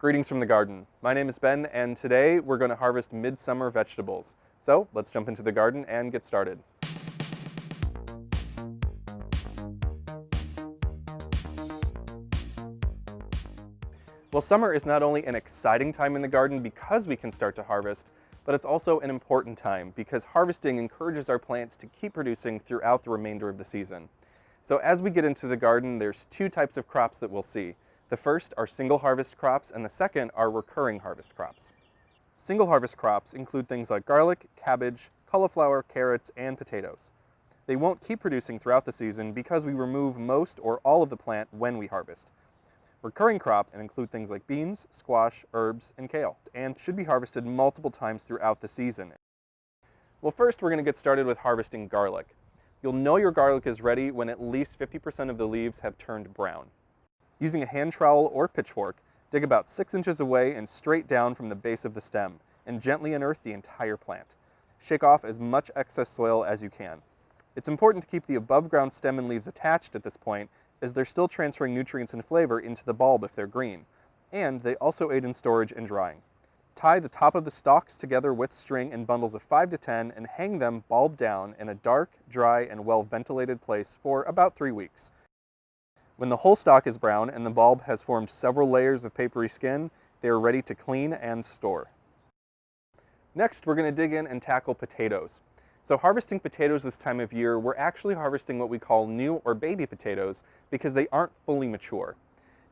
Greetings from the garden. My name is Ben, and today we're going to harvest midsummer vegetables. So let's jump into the garden and get started. Well, summer is not only an exciting time in the garden because we can start to harvest, but it's also an important time because harvesting encourages our plants to keep producing throughout the remainder of the season. So as we get into the garden, there's two types of crops that we'll see. The first are single harvest crops, and the second are recurring harvest crops. Single harvest crops include things like garlic, cabbage, cauliflower, carrots, and potatoes. They won't keep producing throughout the season because we remove most or all of the plant when we harvest. Recurring crops include things like beans, squash, herbs, and kale, and should be harvested multiple times throughout the season. Well, first we're going to get started with harvesting garlic. You'll know your garlic is ready when at least 50% of the leaves have turned brown. Using a hand trowel or pitchfork, dig about 6 inches away and straight down from the base of the stem, and gently unearth the entire plant. Shake off as much excess soil as you can. It's important to keep the above-ground stem and leaves attached at this point, as they're still transferring nutrients and flavor into the bulb if they're green, and they also aid in storage and drying. Tie the top of the stalks together with string in bundles of 5 to 10 and hang them bulb down in a dark, dry, and well-ventilated place for about 3 weeks. When the whole stalk is brown and the bulb has formed several layers of papery skin, they are ready to clean and store. Next, we're going to dig in and tackle potatoes. So harvesting potatoes this time of year, we're actually harvesting what we call new or baby potatoes because they aren't fully mature.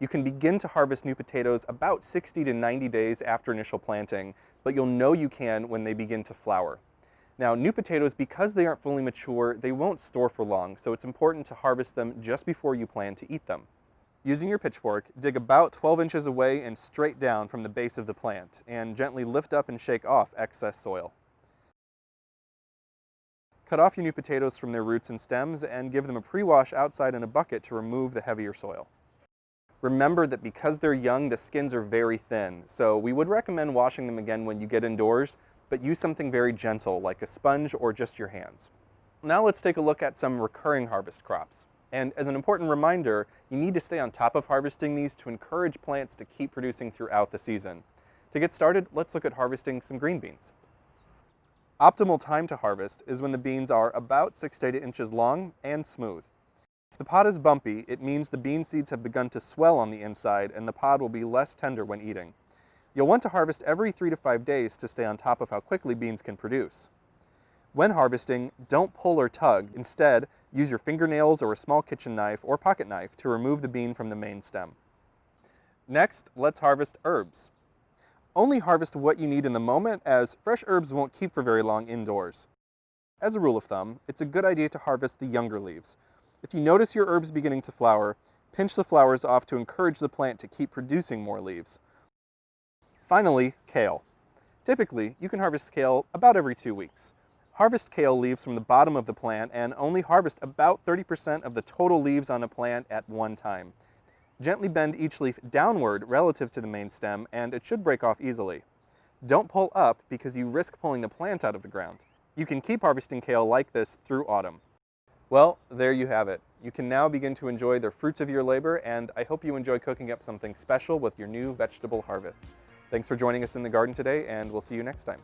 You can begin to harvest new potatoes about 60 to 90 days after initial planting, but you'll know you can when they begin to flower. Now, new potatoes, because they aren't fully mature, they won't store for long, so it's important to harvest them just before you plan to eat them. Using your pitchfork, dig about 12 inches away and straight down from the base of the plant, and gently lift up and shake off excess soil. Cut off your new potatoes from their roots and stems and give them a pre-wash outside in a bucket to remove the heavier soil. Remember that because they're young, the skins are very thin, so we would recommend washing them again when you get indoors, but use something very gentle, like a sponge or just your hands. Now let's take a look at some recurring harvest crops. And as an important reminder, you need to stay on top of harvesting these to encourage plants to keep producing throughout the season. To get started, let's look at harvesting some green beans. Optimal time to harvest is when the beans are about 6 to 8 inches long and smooth. If the pod is bumpy, it means the bean seeds have begun to swell on the inside and the pod will be less tender when eating. You'll want to harvest every 3 to 5 days to stay on top of how quickly beans can produce. When harvesting, don't pull or tug. Instead, use your fingernails or a small kitchen knife or pocket knife to remove the bean from the main stem. Next, let's harvest herbs. Only harvest what you need in the moment, as fresh herbs won't keep for very long indoors. As a rule of thumb, it's a good idea to harvest the younger leaves. If you notice your herbs beginning to flower, pinch the flowers off to encourage the plant to keep producing more leaves. Finally, kale. Typically, you can harvest kale about every 2 weeks. Harvest kale leaves from the bottom of the plant and only harvest about 30% of the total leaves on a plant at one time. Gently bend each leaf downward relative to the main stem and it should break off easily. Don't pull up because you risk pulling the plant out of the ground. You can keep harvesting kale like this through autumn. Well, there you have it. You can now begin to enjoy the fruits of your labor, and I hope you enjoy cooking up something special with your new vegetable harvests. Thanks for joining us in the garden today, and we'll see you next time.